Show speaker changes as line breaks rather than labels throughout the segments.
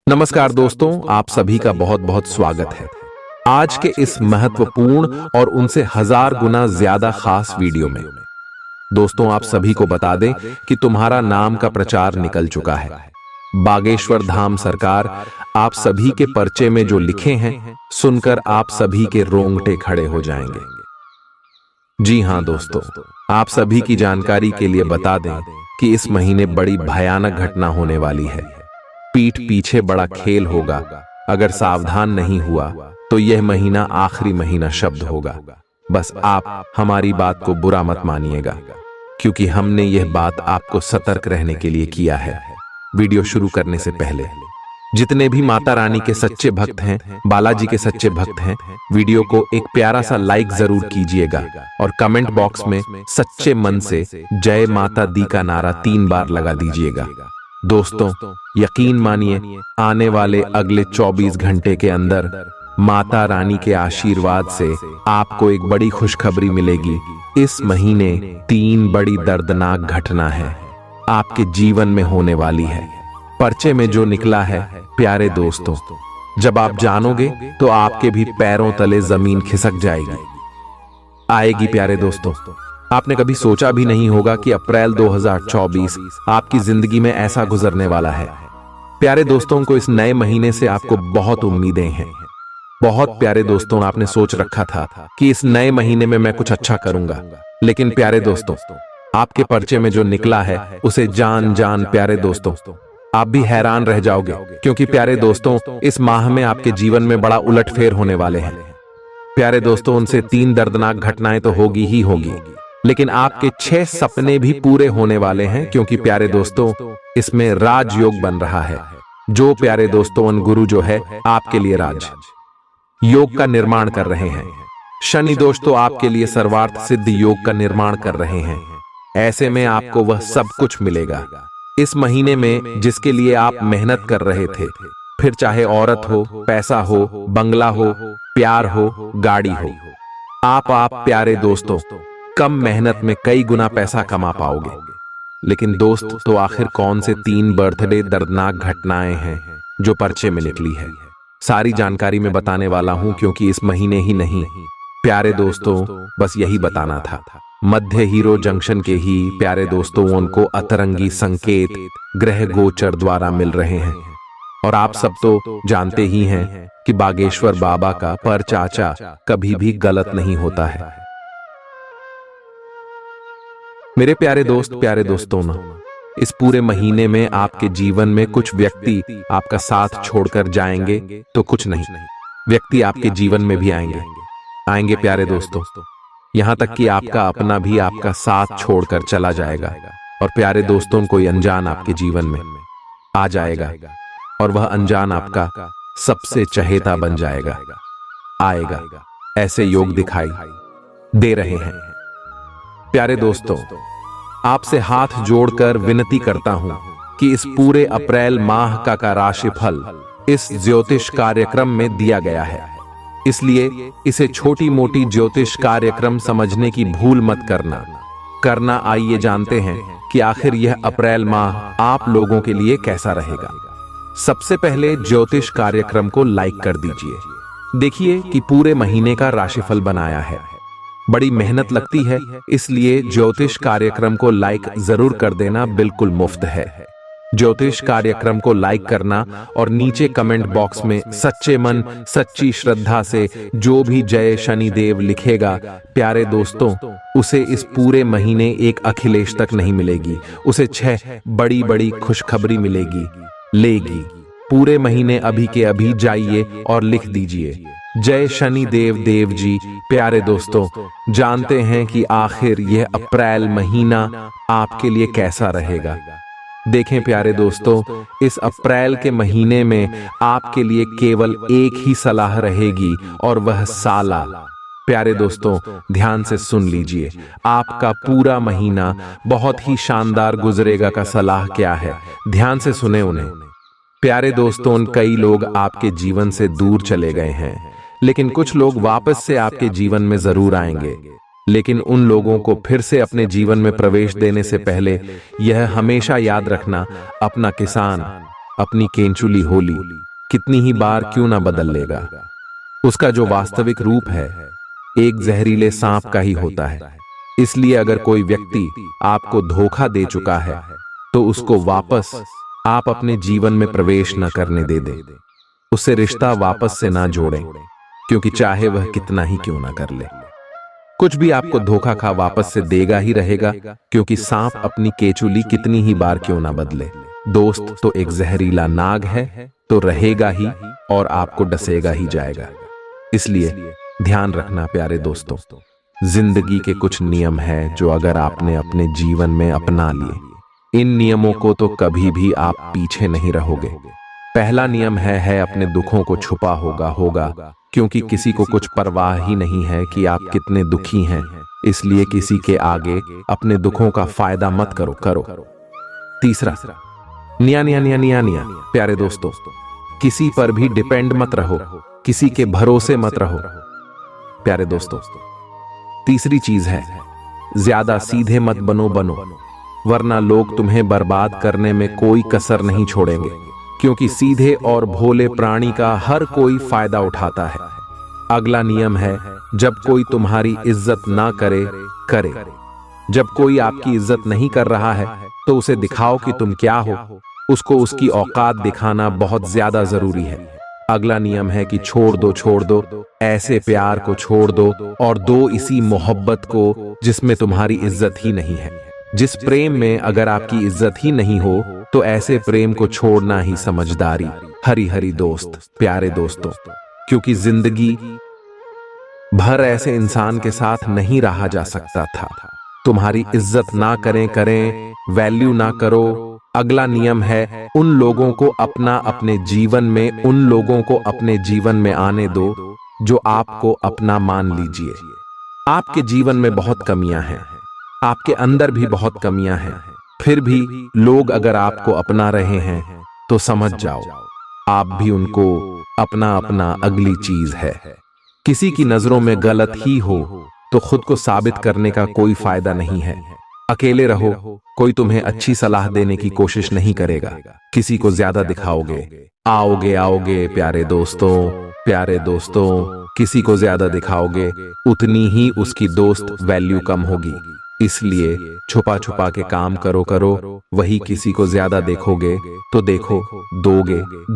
नमस्कार दोस्तों, आप सभी का बहुत बहुत स्वागत है आज के इस महत्वपूर्ण और उनसे 1000 गुना ज्यादा खास वीडियो में। दोस्तों, आप सभी को बता दें कि तुम्हारा नाम का प्रचार निकल चुका है। बागेश्वर धाम सरकार आप सभी के पर्चे में जो लिखे हैं, सुनकर आप सभी के रोंगटे खड़े हो जाएंगे। जी हां दोस्तों, आप सभी की जानकारी के लिए बता दें कि इस महीने बड़ी भयानक घटना होने वाली है। पीठ पीछे बड़ा खेल होगा। अगर सावधान नहीं हुआ तो यह महीना आखिरी महीना शब्द होगा। बस आप हमारी बात को बुरा मत मानिएगा, क्योंकि हमने यह बात आपको सतर्क रहने के लिए किया है। वीडियो शुरू करने से पहले जितने भी माता रानी के सच्चे भक्त हैं, बालाजी के सच्चे भक्त हैं, वीडियो को एक प्यारा सा लाइक जरूर कीजिएगा और कमेंट बॉक्स में सच्चे मन से जय माता दी का नारा 3 बार लगा दीजिएगा। दोस्तों, यकीन मानिए, आने वाले अगले 24 घंटे के अंदर माता रानी के आशीर्वाद से आपको एक बड़ी खुशखबरी मिलेगी। इस महीने 3 बड़ी दर्दनाक घटना है आपके जीवन में होने वाली है। पर्चे में जो निकला है, प्यारे दोस्तों, जब आप जानोगे तो आपके भी पैरों तले जमीन खिसक जाएगी, आएगी। प्यारे दोस्तों, आपने कभी सोचा भी नहीं होगा कि अप्रैल 2024 आपकी जिंदगी में ऐसा गुजरने वाला है। प्यारे दोस्तों को इस नए महीने से आपको बहुत उम्मीदें हैं। बहुत प्यारे दोस्तों, आपने सोच रखा था कि इस नए महीने में मैं कुछ अच्छा करूंगा, लेकिन प्यारे दोस्तों, आपके पर्चे में जो निकला है उसे जान प्यारे दोस्तों, आप भी हैरान रह जाओगे, क्योंकि प्यारे दोस्तों, इस माह में आपके जीवन में बड़ा उलटफेर होने वाले हैं। प्यारे दोस्तों, उनसे 3 दर्दनाक घटनाएं तो होगी ही होगी, लेकिन आपके 6 सपने भी पूरे होने वाले हैं, क्योंकि प्यारे दोस्तों, इसमें राजयोग बन रहा है। जो प्यारे दोस्तों, उन गुरु जो है आपके लिए राज योग का निर्माण कर रहे हैं। शनि दोष तो आपके लिए सर्वार्थ सिद्ध योग का निर्माण कर रहे हैं। ऐसे में आपको वह सब कुछ मिलेगा इस महीने में जिसके लिए आप मेहनत कर रहे थे। फिर चाहे औरत हो, पैसा हो, बंगला हो, प्यार हो, गाड़ी हो, आप प्यारे दोस्तों कम मेहनत में कई गुना पैसा कमा पाओगे। लेकिन दोस्त, तो आखिर कौन से 3 बर्थडे दर्दनाक घटनाएं हैं जो पर्चे में निकली है? सारी जानकारी मैं बताने वाला हूं, क्योंकि इस महीने ही नहीं, प्यारे दोस्तों, बस यही बताना था। मध्य हीरो जंक्शन के ही प्यारे दोस्तों, उनको अतरंगी संकेत ग्रह गोचर द्वारा मिल रहे हैं। और आप सब तो जानते ही हैं कि बागेश्वर बाबा का पर चाचा कभी भी गलत नहीं होता है। मेरे प्यारे दोस्त, प्यारे दोस्तों, ना इस पूरे महीने में आपके जीवन में कुछ व्यक्ति आपका साथ छोड़कर जाएंगे, तो कुछ नहीं, व्यक्ति आपके जीवन में भी आएंगे प्यारे दोस्तों। यहां तक कि आपका अपना भी आपका साथ छोड़कर चला जाएगा। और प्यारे दोस्तों, कोई अनजान आपके जीवन में आ जाएगा और वह अनजान आपका सबसे चहेता बन जाएगा, आएगा। ऐसे योग दिखाई दे रहे हैं। प्यारे दोस्तों, आपसे हाथ जोड़कर विनती करता हूं कि इस पूरे अप्रैल माह का राशिफल इस ज्योतिष कार्यक्रम में दिया गया है, इसलिए इसे छोटी मोटी ज्योतिष कार्यक्रम समझने की भूल मत करना। आइए जानते हैं कि आखिर यह अप्रैल माह आप लोगों के लिए कैसा रहेगा। सबसे पहले ज्योतिष कार्यक्रम को लाइक कर दीजिए। देखिए कि पूरे महीने का राशिफल बनाया है। बड़ी मेहनत लगती है, इसलिए ज्योतिष कार्यक्रम को लाइक जरूर कर देना, बिल्कुल मुफ्त है। ज्योतिष कार्यक्रम को लाइक करना और नीचे कमेंट बॉक्स में सच्चे मन सच्ची श्रद्धा से जो भी जय शनिदेव लिखेगा, प्यारे दोस्तों, उसे इस पूरे महीने एक अखिलेश तक नहीं मिलेगी, उसे 6 बड़ी बड़ी खुशखबरी लेगी। पूरे महीने अभी के अभी जाइए और लिख दीजिए जय शनिदेव देव जी। प्यारे दोस्तों, जानते हैं कि आखिर यह अप्रैल महीना आपके लिए कैसा रहेगा। देखें प्यारे दोस्तों, इस अप्रैल के महीने में आपके लिए केवल एक ही सलाह रहेगी, और वह साला। प्यारे दोस्तों, ध्यान से सुन लीजिए, आपका पूरा महीना बहुत ही शानदार गुजरेगा का सलाह क्या है, ध्यान से सुने उन्हें। प्यारे दोस्तों, कई लोग आपके जीवन से दूर चले गए हैं, लेकिन कुछ लोग वापस से आपके जीवन में जरूर आएंगे। लेकिन उन लोगों को फिर से अपने जीवन में प्रवेश देने से पहले यह हमेशा याद रखना, अपना किसान अपनी केंचुली होली कितनी ही बार क्यों ना बदल लेगा, उसका जो वास्तविक रूप है एक जहरीले सांप का ही होता है। इसलिए अगर कोई व्यक्ति आपको धोखा दे चुका है तो उसको वापस आप अपने जीवन में प्रवेश न करने दे दें। उससे रिश्ता वापस से ना जोड़ें, क्योंकि चाहे वह कितना ही क्यों ना कर ले, कुछ भी आपको धोखा खा वापस से देगा ही रहेगा, क्योंकि सांप अपनी केचुली कितनी ही बार क्यों ना बदले। दोस्त तो एक जहरीला नाग है, तो रहेगा ही और आपको डसेगा ही जाएगा। इसलिए ध्यान रखना प्यारे दोस्तों, जिंदगी के कुछ नियम हैं जो अगर आपने अपने जीवन में अपना लिए, इन नियमों को तो कभी भी आप पीछे नहीं रहोगे। पहला नियम है अपने दुखों को छुपा होगा, क्योंकि किसी को कुछ परवाह ही नहीं है कि आप कितने दुखी हैं। इसलिए किसी के आगे अपने दुखों का फायदा मत करो। तीसरा, निया प्यारे दोस्तों, किसी पर भी डिपेंड मत रहो, किसी के भरोसे मत रहो प्यारे दोस्तों। तीसरी चीज है, ज्यादा सीधे मत बनो, वरना लोग तुम्हें बर्बाद करने में कोई कसर नहीं छोड़ेंगे, क्योंकि सीधे और भोले प्राणी का हर कोई फायदा उठाता है। अगला नियम है, जब कोई तुम्हारी इज्जत ना करे। जब कोई आपकी इज्जत नहीं कर रहा है तो उसे दिखाओ कि तुम क्या हो, उसको उसकी औकात दिखाना बहुत ज्यादा जरूरी है। अगला नियम है कि छोड़ दो ऐसे प्यार को, छोड़ दो और दो इसी मोहब्बत को जिसमें तुम्हारी इज्जत ही नहीं है। जिस प्रेम में अगर आपकी इज्जत ही नहीं हो तो ऐसे प्रेम को छोड़ना ही समझदारी। हरी दोस्त प्यारे दोस्तों, क्योंकि जिंदगी भर ऐसे इंसान के साथ नहीं रहा जा सकता था। तुम्हारी इज्जत ना करें, वैल्यू ना करो। अगला नियम है, उन लोगों को अपने जीवन में आने दो जो आपको अपना मान लीजिए। आपके जीवन में बहुत कमियां हैं, आपके अंदर भी बहुत कमियां हैं, फिर भी लोग अगर आपको अपना रहे हैं तो समझ जाओ आप भी उनको अपना अगली चीज है। किसी की नजरों में गलत ही हो तो खुद को साबित करने का कोई फायदा नहीं है। अकेले रहो, कोई तुम्हें अच्छी सलाह देने की कोशिश नहीं करेगा। किसी को ज्यादा दिखाओगे, आओगे प्यारे दोस्तों, किसी को ज्यादा दिखाओगे उतनी ही उसकी दोस्त वैल्यू कम होगी। इसलिए छुपा के काम करो। वही किसी को ज्यादा देखोगे तो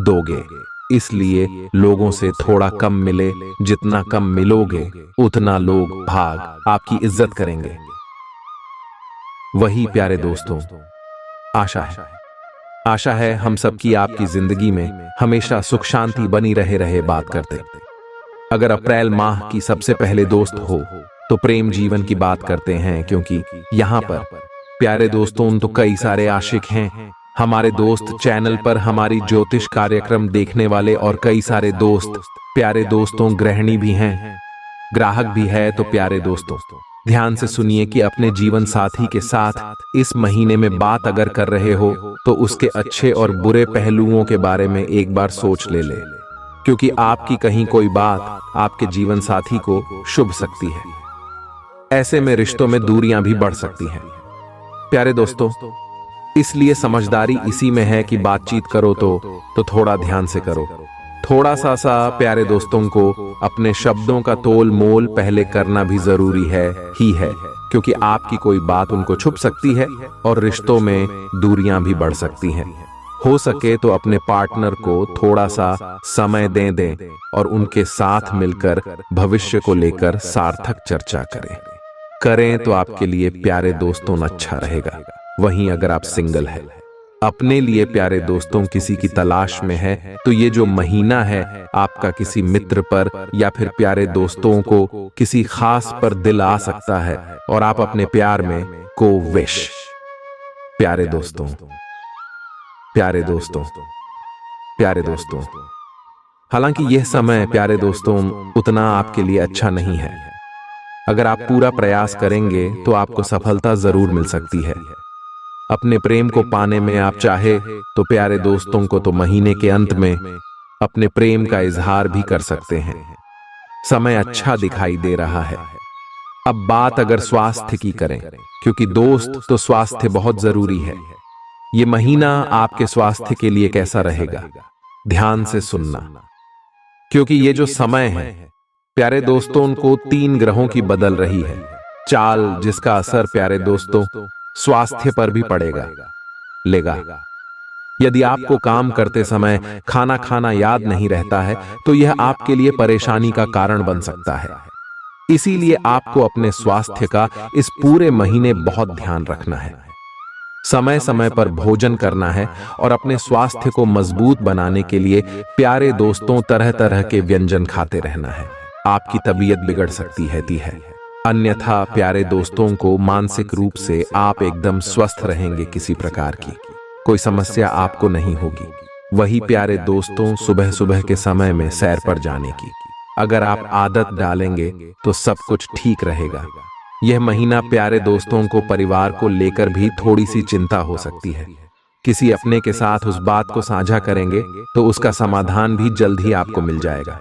दोगे। इसलिए लोगों से थोड़ा कम मिले, जितना कम मिलोगे उतना लोग भाग आपकी इज्जत करेंगे। वही प्यारे दोस्तों, आशा है हम सबकी आपकी जिंदगी में हमेशा सुख शांति बनी रहे बात करते। अगर अप्रैल माह की सबसे पहले दोस्त हो तो प्रेम जीवन की बात करते हैं, क्योंकि यहाँ पर प्यारे दोस्तों तो कई सारे आशिक हैं। हमारे दोस्त चैनल पर हमारी ज्योतिष कार्यक्रम देखने वाले और कई सारे दोस्त प्यारे दोस्तों गृहिणी भी हैं, ग्राहक भी है। तो प्यारे दोस्तों ध्यान से सुनिए कि अपने जीवन साथी के साथ इस महीने में बात अगर कर रहे हो तो उसके अच्छे और बुरे पहलुओं के बारे में एक बार सोच ले, क्योंकि आपकी कहीं कोई बात आपके जीवन साथी को शुभ सकती है। ऐसे में रिश्तों में दूरियां भी बढ़ सकती हैं प्यारे दोस्तों। इसलिए समझदारी इसी में है कि बातचीत करो तो थोड़ा ध्यान से करो। थोड़ा सा प्यारे दोस्तों को अपने शब्दों का तोल मोल पहले करना भी जरूरी है, क्योंकि आपकी कोई बात उनको छुप सकती है और रिश्तों में दूरियां भी बढ़ सकती हैं। हो सके तो अपने पार्टनर को थोड़ा सा समय दें और उनके साथ मिलकर भविष्य को लेकर सार्थक चर्चा करें तो आपके लिए प्यारे दोस्तों अच्छा रहेगा। वहीं अगर आप सिंगल हैं, अपने लिए प्यारे दोस्तों किसी की तलाश में है, तो ये जो महीना है आपका किसी मित्र पर या फिर प्यारे दोस्तों को किसी खास पर दिल आ सकता है और आप अपने प्यार में को विश। प्यारे दोस्तों हालांकि यह समय प्यारे दोस्तों उतना आपके लिए अच्छा नहीं है। अगर आप पूरा प्रयास करेंगे तो आपको सफलता जरूर मिल सकती है। अपने प्रेम को पाने में आप चाहे तो प्यारे दोस्तों को तो महीने के अंत में अपने प्रेम का इजहार भी कर सकते हैं। समय अच्छा दिखाई दे रहा है। अब बात अगर स्वास्थ्य की करें, क्योंकि दोस्त तो स्वास्थ्य बहुत जरूरी है। ये महीना आपके स्वास्थ्य के लिए कैसा रहेगा, ध्यान से सुनना, क्योंकि ये जो समय है प्यारे दोस्तों, उनको 3 ग्रहों की बदल रही है चाल, जिसका असर प्यारे दोस्तों स्वास्थ्य पर भी पड़ेगा लेगा। यदि आपको काम करते समय खाना खाना याद नहीं रहता है तो यह आपके लिए परेशानी का कारण बन सकता है। इसीलिए आपको अपने स्वास्थ्य का इस पूरे महीने बहुत ध्यान रखना है। समय समय पर भोजन करना है और अपने स्वास्थ्य को मजबूत बनाने के लिए प्यारे दोस्तों तरह तरह के व्यंजन खाते रहना है। आपकी तबीयत बिगड़ सकती है, अन्यथा प्यारे दोस्तों को मानसिक रूप से आप एकदम स्वस्थ रहेंगे, किसी प्रकार की कोई समस्या आपको नहीं होगी। वही प्यारे दोस्तों सुबह सुबह के समय में सैर पर जाने की अगर आप आदत डालेंगे तो सब कुछ ठीक रहेगा। यह महीना प्यारे दोस्तों को परिवार को लेकर भी थोड़ी सी चिंता हो सकती है। किसी अपने के साथ उस बात को साझा करेंगे तो उसका समाधान भी जल्द ही आपको मिल जाएगा।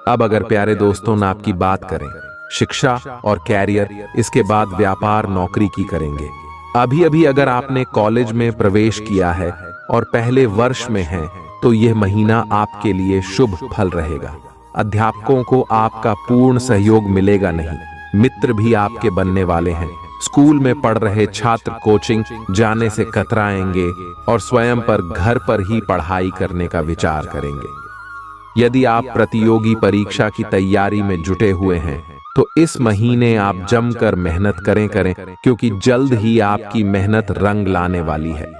अब अगर प्यारे दोस्तों ने आपकी बात करें शिक्षा और कैरियर, इसके बाद व्यापार नौकरी की करेंगे। अभी अभी अगर आपने कॉलेज में प्रवेश किया है और पहले वर्ष में हैं तो यह महीना आपके लिए शुभ फल रहेगा। अध्यापकों को आपका पूर्ण सहयोग मिलेगा नहीं, मित्र भी आपके बनने वाले हैं। स्कूल में पढ़ रहे छात्र कोचिंग जाने से कतराएंगे और स्वयं पर घर पर ही पढ़ाई करने का विचार करेंगे। यदि आप प्रतियोगी परीक्षा की तैयारी में जुटे हुए हैं तो इस महीने आप जमकर मेहनत करें, क्योंकि जल्द ही आपकी मेहनत रंग लाने वाली है।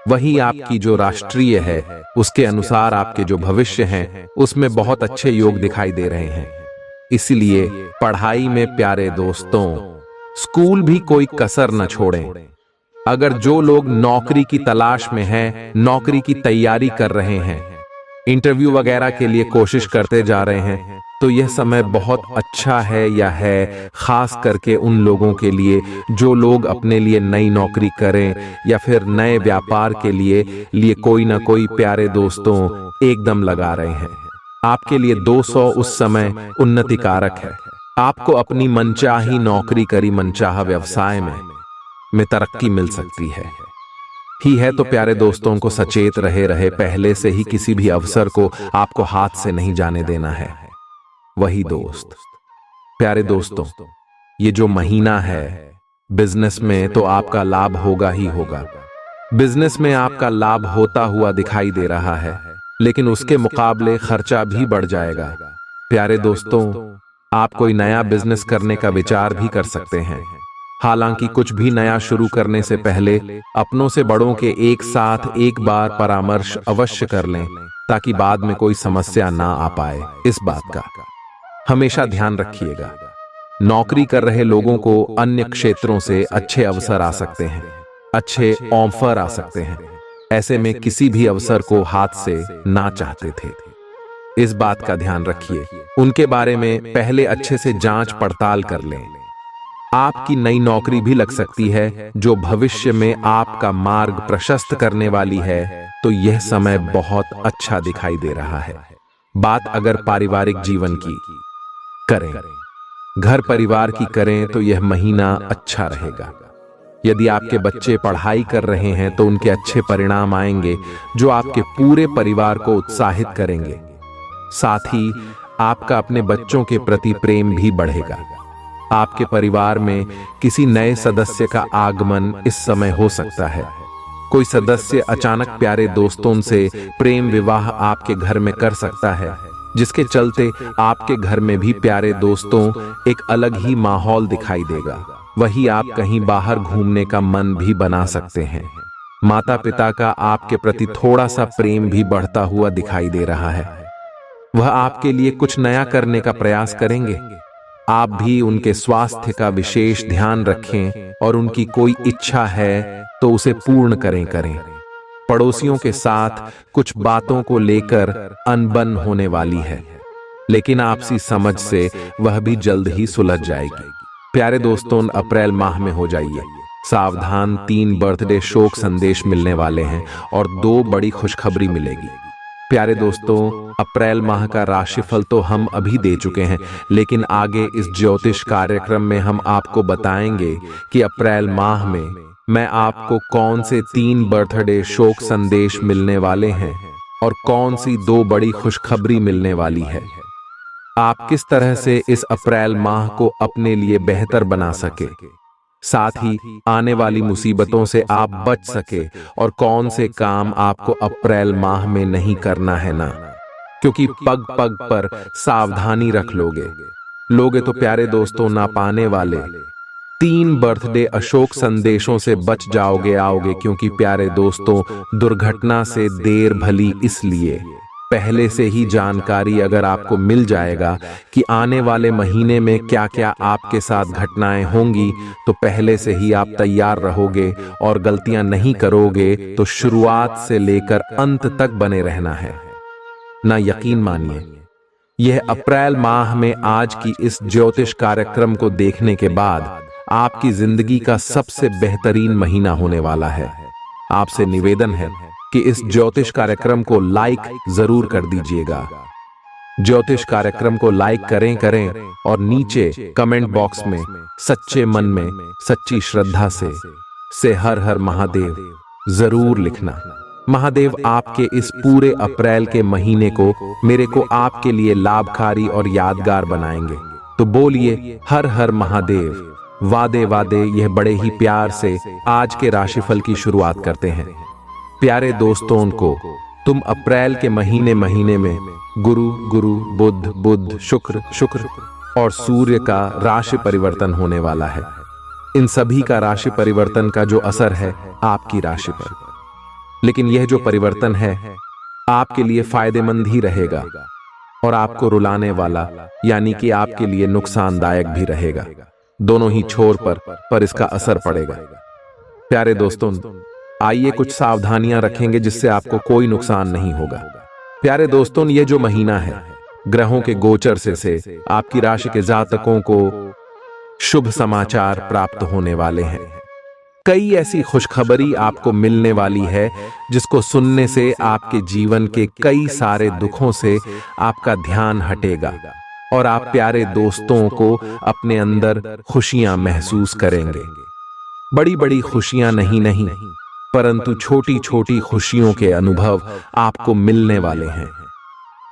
वही आपकी जो राष्ट्रीय है उसके अनुसार आपके जो भविष्य हैं उसमें बहुत अच्छे योग दिखाई दे रहे हैं। इसलिए पढ़ाई में प्यारे दोस्तों स्कूल भी कोई कसर न छोड़ें। अगर जो लोग नौकरी की तलाश में हैं, नौकरी की तैयारी कर रहे हैं, इंटरव्यू वगैरह के लिए कोशिश करते जा रहे हैं, तो यह समय बहुत अच्छा है या है, खास करके उन लोगों के लिए जो लोग अपने लिए नई नौकरी करें या फिर नए व्यापार के लिए कोई ना कोई प्यारे दोस्तों एकदम लगा रहे हैं। आपके लिए 200 उस समय उन्नति कारक है। आपको अपनी मनचाही नौकरी करी मनचाहा व्यवसाय में तरक्की मिल सकती है तो प्यारे दोस्तों को सचेत रहे पहले से ही किसी भी अवसर को आपको हाथ से नहीं जाने देना है। वही दोस्त प्यारे दोस्तों, ये जो महीना है बिजनेस में तो आपका लाभ होगा ही होगा। बिजनेस में आपका लाभ होता हुआ दिखाई दे रहा है, लेकिन उसके मुकाबले खर्चा भी बढ़ जाएगा। प्यारे दोस्तों, आप कोई नया बिजनेस करने का विचार भी कर सकते हैं। हालांकि कुछ भी नया शुरू करने से पहले अपनों से बड़ों के एक साथ एक बार परामर्श अवश्य कर लें, ताकि बाद में कोई समस्या ना आ पाए। इस बात का हमेशा ध्यान रखिएगा। नौकरी कर रहे लोगों को अन्य क्षेत्रों से अच्छे अवसर आ सकते हैं, अच्छे ऑफर आ सकते हैं। ऐसे में किसी भी अवसर को हाथ से ना चाहते थे। इस बात का ध्यान रखिए, उनके बारे में पहले अच्छे से जांच पड़ताल कर लें। आपकी नई नौकरी भी लग सकती है जो भविष्य में आपका मार्ग प्रशस्त करने वाली है, तो यह समय बहुत अच्छा दिखाई दे रहा है। बात अगर पारिवारिक जीवन की करें, घर परिवार की करें, तो यह महीना अच्छा रहेगा। यदि आपके बच्चे पढ़ाई कर रहे हैं तो उनके अच्छे परिणाम आएंगे जो आपके पूरे परिवार को उत्साहित करेंगे। साथ ही आपका अपने बच्चों के प्रति प्रेम भी बढ़ेगा। आपके परिवार में किसी नए सदस्य का आगमन इस समय हो सकता है। कोई सदस्य अचानक प्यारे दोस्तों से प्रेम विवाह आपके घर में कर सकता है, जिसके चलते आपके घर में भी प्यारे दोस्तों एक अलग ही माहौल दिखाई देगा। वही आप कहीं बाहर घूमने का मन भी बना सकते हैं। माता पिता का आपके प्रति थोड़ा सा प्रेम भी बढ़ता हुआ दिखाई दे रहा है। वह आपके लिए कुछ नया करने का प्रयास करेंगे। आप भी उनके स्वास्थ्य का विशेष ध्यान रखें और उनकी कोई इच्छा है तो उसे पूर्ण करें। पड़ोसियों के साथ कुछ बातों को लेकर अनबन होने वाली है, लेकिन आपसी समझ से वह भी जल्द ही सुलझ जाएगी। प्यारे दोस्तों, अप्रैल माह में हो जाइए सावधान। 3 बर्थडे शोक संदेश मिलने वाले हैं और 2 बड़ी खुशखबरी मिलेगी। प्यारे दोस्तों, अप्रैल माह का राशिफल तो हम अभी दे चुके हैं, लेकिन आगे इस ज्योतिष कार्यक्रम में हम आपको बताएंगे कि अप्रैल माह में मैं आपको कौन से 3 बर्थडे शोक संदेश मिलने वाले हैं और कौन सी 2 बड़ी खुशखबरी मिलने वाली है। आप किस तरह से इस अप्रैल माह को अपने लिए बेहतर बना सके, साथ ही आने वाली मुसीबतों से आप बच सके, और कौन से काम आपको अप्रैल माह में नहीं करना है ना, क्योंकि पग पग पर सावधानी रख लोगे तो प्यारे दोस्तों ना पाने वाले 3 बर्थडे अशोक संदेशों से बच आओगे, क्योंकि प्यारे दोस्तों दुर्घटना से देर भली इसलिए पहले से ही जानकारी अगर आपको मिल जाएगा कि आने वाले महीने में क्या क्या आपके साथ घटनाएं होंगी, तो पहले से ही आप तैयार रहोगे और गलतियां नहीं करोगे, तो शुरुआत से लेकर अंत तक बने रहना है ना। यकीन मानिए, यह अप्रैल माह में आज की इस ज्योतिष कार्यक्रम को देखने के बाद आपकी जिंदगी का सबसे बेहतरीन महीना होने वाला है। आपसे निवेदन है कि इस ज्योतिष कार्यक्रम को लाइक जरूर कर दीजिएगा। ज्योतिष कार्यक्रम को लाइक करें और नीचे कमेंट बॉक्स में सच्चे मन में सच्ची श्रद्धा से हर हर महादेव जरूर लिखना। महादेव आपके इस पूरे अप्रैल के महीने को मेरे को आपके लिए लाभकारी और यादगार बनाएंगे। तो बोलिए हर हर महादेव। वादे वादे यह बड़े ही प्यार से आज के राशिफल की शुरुआत करते हैं। प्यारे दोस्तों को तुम अप्रैल के महीने में गुरु बुध शुक्र और सूर्य का राशि परिवर्तन होने वाला है। इन सभी का राशि परिवर्तन का जो असर है आपकी राशि पर, लेकिन यह जो परिवर्तन है आपके लिए फायदेमंद ही रहेगा और आपको रुलाने वाला यानी कि आपके लिए नुकसानदायक भी रहेगा। दोनों ही छोर पर इसका असर पड़ेगा। प्यारे दोस्तों, आइए कुछ सावधानियां रखेंगे जिससे आपको कोई नुकसान नहीं होगा। प्यारे दोस्तों, ये जो महीना है ग्रहों के गोचर से आपकी राशि के जातकों को शुभ समाचार प्राप्त होने वाले हैं। कई ऐसी खुशखबरी आपको मिलने वाली है जिसको सुनने से आपके जीवन के कई सारे दुखों से आपका ध्यान हटेगा और आप प्यारे दोस्तों को अपने अंदर खुशियां महसूस करेंगे। बड़ी बड़ी खुशियां नहीं परंतु छोटी छोटी खुशियों के अनुभव आपको मिलने वाले हैं।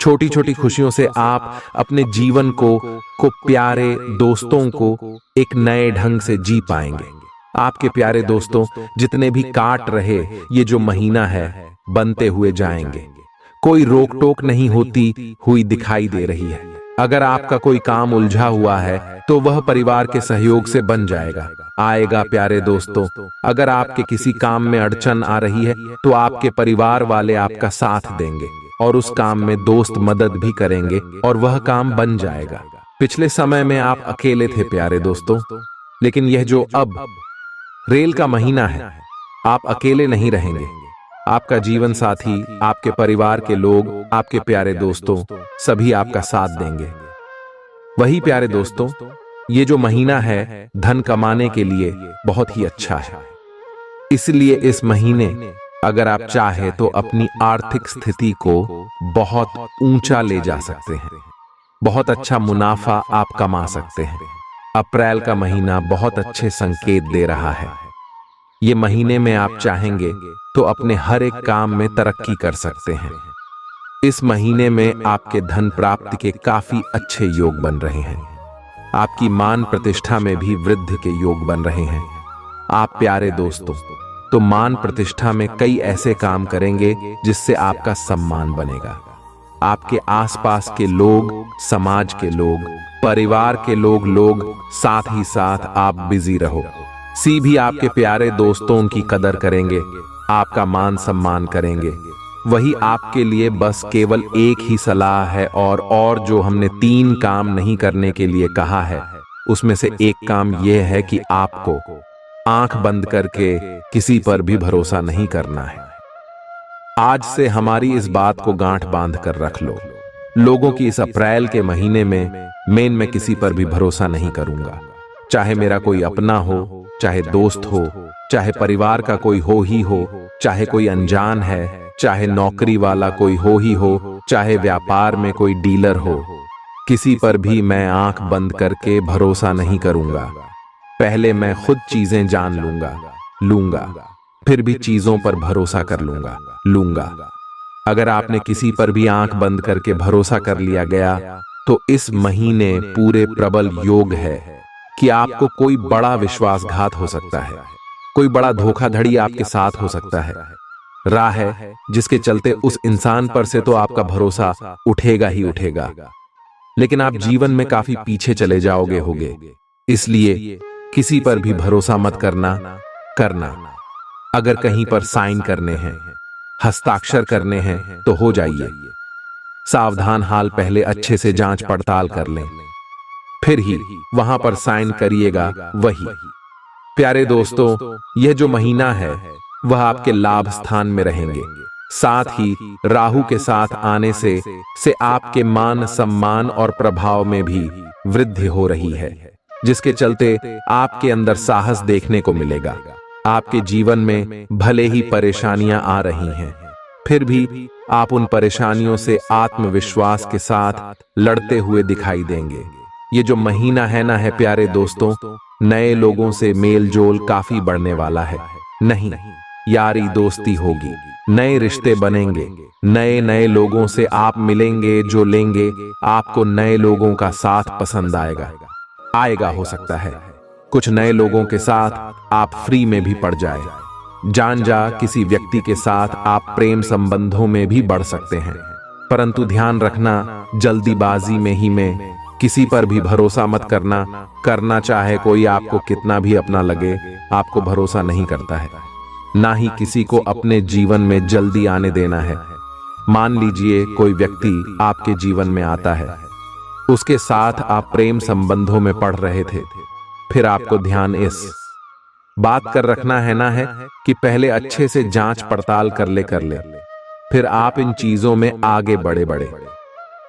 छोटी छोटी खुशियों से आप अपने जीवन को प्यारे दोस्तों को एक नए ढंग से जी पाएंगे। आपके प्यारे दोस्तों जितने भी काट रहे ये जो महीना है बनते हुए जाएंगे। कोई रोक टोक नहीं होती हुई दिखाई दे रही है। अगर आपका कोई काम उलझा हुआ है तो वह परिवार के सहयोग से बन आएगा प्यारे दोस्तों। अगर आपके किसी काम में अड़चन आ रही है तो आपके परिवार वाले आपका साथ देंगे और उस काम में दोस्त मदद भी करेंगे और वह काम बन जाएगा। पिछले समय में आप अकेले थे प्यारे दोस्तों, लेकिन यह जो अब रेल का महीना है आप अकेले नहीं रहेंगे। आपका जीवन साथी, आपके परिवार के लोग, आपके प्यारे दोस्तों सभी आपका साथ देंगे। वही प्यारे दोस्तों, ये जो महीना है धन कमाने के लिए बहुत ही अच्छा है। इसलिए इस महीने अगर आप चाहे तो अपनी आर्थिक स्थिति को बहुत ऊंचा ले जा सकते हैं। बहुत अच्छा मुनाफा आप कमा सकते हैं। अप्रैल का महीना बहुत अच्छे संकेत दे रहा है। ये महीने में आप चाहेंगे तो अपने हर एक काम में तरक्की कर सकते हैं। इस महीने में आपके धन प्राप्ति के काफी अच्छे योग बन रहे हैं। आपकी मान प्रतिष्ठा में भी वृद्धि के योग बन रहे हैं। आप प्यारे दोस्तों तो मान प्रतिष्ठा में कई ऐसे काम करेंगे जिससे आपका सम्मान बनेगा। आपके आसपास के लोग, समाज के लोग, परिवार के लोग साथ ही साथ आप बिजी रहो। भी आपके प्यारे दोस्तों की कदर करेंगे, आपका मान सम्मान करेंगे। वही आपके लिए बस केवल एक ही सलाह है और जो हमने 3 काम नहीं करने के लिए कहा है उसमें से एक काम यह है कि आपको आंख बंद करके किसी पर भी भरोसा नहीं करना है। आज से हमारी इस बात को गांठ बांध कर रख लो। लोगों की इस अप्रैल के महीने में मैं किसी पर भी भरोसा नहीं करूंगा। चाहे मेरा कोई अपना हो, चाहे दोस्त हो, चाहे परिवार का कोई ही हो, चाहे कोई अनजान है, चाहे नौकरी वाला कोई ही हो, चाहे व्यापार में कोई डीलर हो, किसी पर भी मैं आंख बंद करके भरोसा नहीं करूंगा। पहले मैं खुद चीजें जान लूंगा, लूंगा, फिर भी चीजों पर भरोसा कर लूंगा। अगर आपने किसी पर भी आंख बंद करके भरोसा कर लिया गया, तो इस महीने पूरे प्रबल योग है कि आपको कोई बड़ा विश्वासघात हो सकता है, कोई बड़ा धोखाधड़ी आपके साथ हो सकता है। राह है जिसके चलते उस इंसान पर से तो आपका भरोसा उठेगा ही उठेगा, लेकिन आप जीवन में काफी पीछे चले जाओगे। इसलिए किसी पर भी भरोसा मत करना। अगर कहीं पर साइन करने हैं, हस्ताक्षर करने हैं तो हो जाइए सावधान। हाल पहले अच्छे से जांच पड़ताल कर लें, फिर ही वहां पर साइन करिएगा। वही प्यारे दोस्तों, यह जो महीना है वह आपके लाभ स्थान में रहेंगे। साथ ही राहु के साथ आने से आपके मान सम्मान और प्रभाव में भी वृद्धि हो रही है, जिसके चलते आपके अंदर साहस देखने को मिलेगा। आपके जीवन में भले ही परेशानियां आ रही हैं, फिर भी आप उन परेशानियों से आत्मविश्वास के साथ लड़ते हुए दिखाई देंगे। ये जो महीना है ना है प्यारे दोस्तों, नए लोगों से मेल जोल काफी बढ़ने वाला है। नहीं, यारी दोस्ती होगी, नए रिश्ते बनेंगे, नए लोगों से आप मिलेंगे जो लेंगे आपको नए लोगों का साथ पसंद आएगा। हो सकता है कुछ नए लोगों के साथ आप फ्री में भी पड़ जाए। जान किसी व्यक्ति के साथ आप प्रेम संबंधों में भी बढ़ सकते हैं, परंतु ध्यान रखना, जल्दीबाजी में किसी पर भी भरोसा मत करना चाहे कोई आपको कितना भी अपना लगे, आपको भरोसा नहीं करता है। ना ही किसी को अपने जीवन में जल्दी आने देना है। मान लीजिए कोई व्यक्ति आपके जीवन में आता है, उसके साथ आप प्रेम संबंधों में पड़ रहे थे, फिर आपको ध्यान इस बात कर रखना है ना है कि पहले अच्छे से जांच पड़ताल कर ले, फिर आप इन चीजों में आगे बढ़े।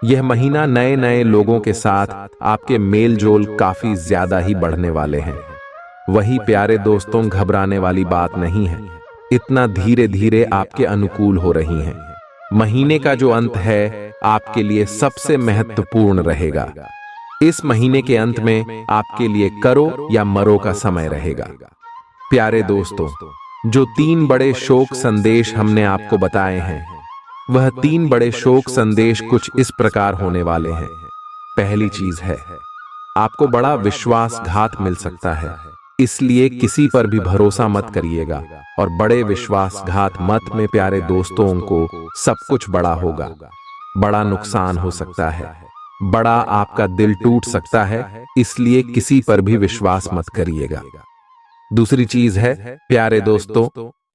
यह महीना नए लोगों के साथ आपके मेल जोल काफी ज्यादा ही बढ़ने वाले हैं। वही प्यारे दोस्तों, घबराने वाली बात नहीं है, इतना धीरे धीरे आपके अनुकूल हो रही हैं। महीने का जो अंत है आपके लिए सबसे महत्वपूर्ण रहेगा। इस महीने के अंत में आपके लिए करो या मरो का समय रहेगा। प्यारे दोस्तों, जो 3 बड़े शोक संदेश हमने आपको बताए हैं, वह 3 बड़े शोक संदेश कुछ इस प्रकार होने वाले हैं। पहली चीज है, आपको बड़ा विश्वासघात मिल सकता है, इसलिए किसी पर भी भरोसा मत करिएगा। और बड़े विश्वासघात मत में प्यारे दोस्तों को सब कुछ बड़ा होगा, बड़ा नुकसान हो सकता है, बड़ा आपका दिल टूट सकता है, इसलिए किसी पर भी विश्वास मत करिएगा। दूसरी चीज है प्यारे दोस्तों,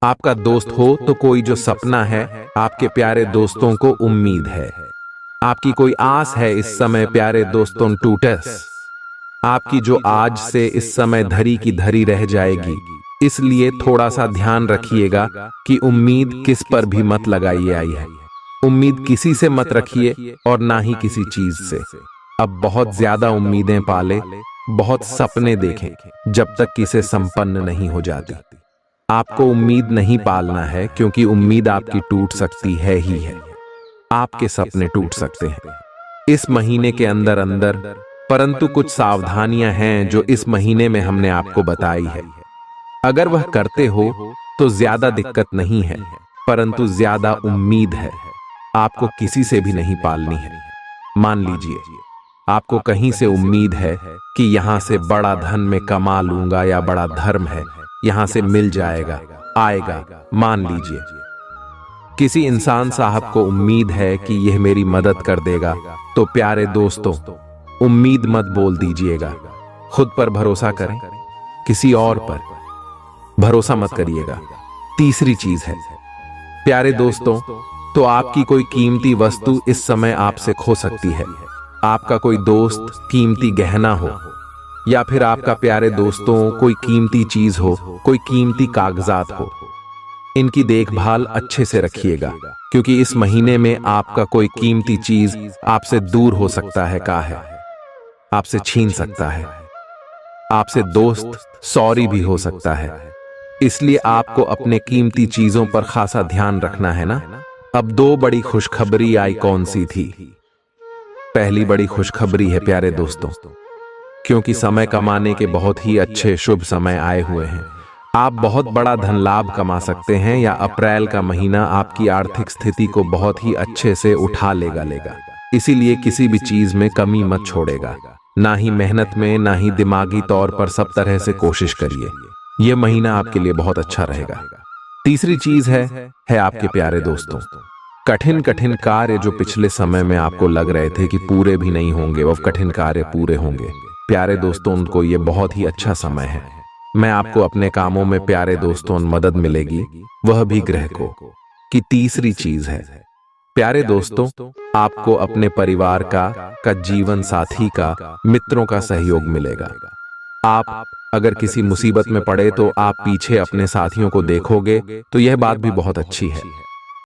आपका दोस्त हो तो कोई जो सपना है, आपके प्यारे दोस्तों को उम्मीद है, आपकी कोई आस है इस समय प्यारे दोस्तों टूटस, आपकी जो आज से इस समय धरी की धरी रह जाएगी। इसलिए थोड़ा सा ध्यान रखिएगा कि उम्मीद किस पर भी मत लगाइए। आई है उम्मीद किसी से मत रखिए और ना ही किसी चीज से। अब बहुत ज्यादा उम्मीदें पाले, बहुत सपने देखें, जब तक कि इसे संपन्न नहीं हो जाती। आपको उम्मीद नहीं पालना है, क्योंकि उम्मीद आपकी टूट सकती है ही है, आपके सपने टूट सकते हैं इस महीने के अंदर। परंतु कुछ सावधानियां हैं जो इस महीने में हमने आपको बताई है। अगर वह करते हो तो ज्यादा दिक्कत नहीं है, परंतु ज्यादा उम्मीद है आपको किसी से भी नहीं पालनी है। मान लीजिए आपको कहीं से उम्मीद है कि यहां से बड़ा धन में कमा लूंगा, या बड़ा धर्म है यहां से मिल जाएगा, आएगा। मान लीजिए किसी इंसान साहब को उम्मीद है कि यह मेरी मदद कर देगा, तो प्यारे दोस्तों उम्मीद मत बोल दीजिएगा। खुद पर भरोसा करें, किसी और पर भरोसा मत करिएगा। तीसरी चीज है प्यारे दोस्तों, तो आपकी कोई कीमती वस्तु इस समय आपसे खो सकती है। आपका कोई दोस्त कीमती गहना हो, या फिर आपका प्यारे दोस्तों कोई कीमती चीज हो, कोई कीमती कागजात हो। इनकी देखभाल अच्छे से रखिएगा, क्योंकि इस महीने में आपका कोई कीमती चीज आपसे दूर हो सकता है, आपसे छीन सकता है, आपसे दोस्त सॉरी भी हो सकता है। इसलिए आपको अपने कीमती चीजों पर खासा ध्यान रखना है ना। अब 2 बड़ी खुशखबरी आई, कौन सी थी? पहली बड़ी खुशखबरी है प्यारे दोस्तों, क्योंकि समय कमाने के बहुत ही अच्छे शुभ समय आए हुए हैं। आप बहुत बड़ा धन लाभ कमा सकते हैं या अप्रैल का महीना आपकी आर्थिक स्थिति को बहुत ही अच्छे से उठा लेगा। इसीलिए किसी भी चीज में कमी मत छोड़ेगा, ना ही मेहनत में, ना ही दिमागी तौर पर, सब तरह से कोशिश करिए। यह महीना आपके लिए बहुत अच्छा रहेगा। तीसरी चीज है आपके प्यारे दोस्तों। कठिन कठिन कार्य जो पिछले समय में आपको लग रहे थे कि पूरे भी नहीं होंगे, वह कठिन कार्य पूरे होंगे। प्यारे दोस्तों, उनको ये बहुत ही अच्छा समय है। मैं आपको अपने कामों में प्यारे दोस्तों मदद मिलेगी, वह भी ग्रह को। की तीसरी चीज है प्यारे दोस्तों, आपको अपने परिवार का जीवन साथी का, मित्रों का सहयोग मिलेगा। आप अगर किसी मुसीबत में पड़े तो आप पीछे अपने साथियों को देखोगे तो यह बात भी बहुत अच्छी है।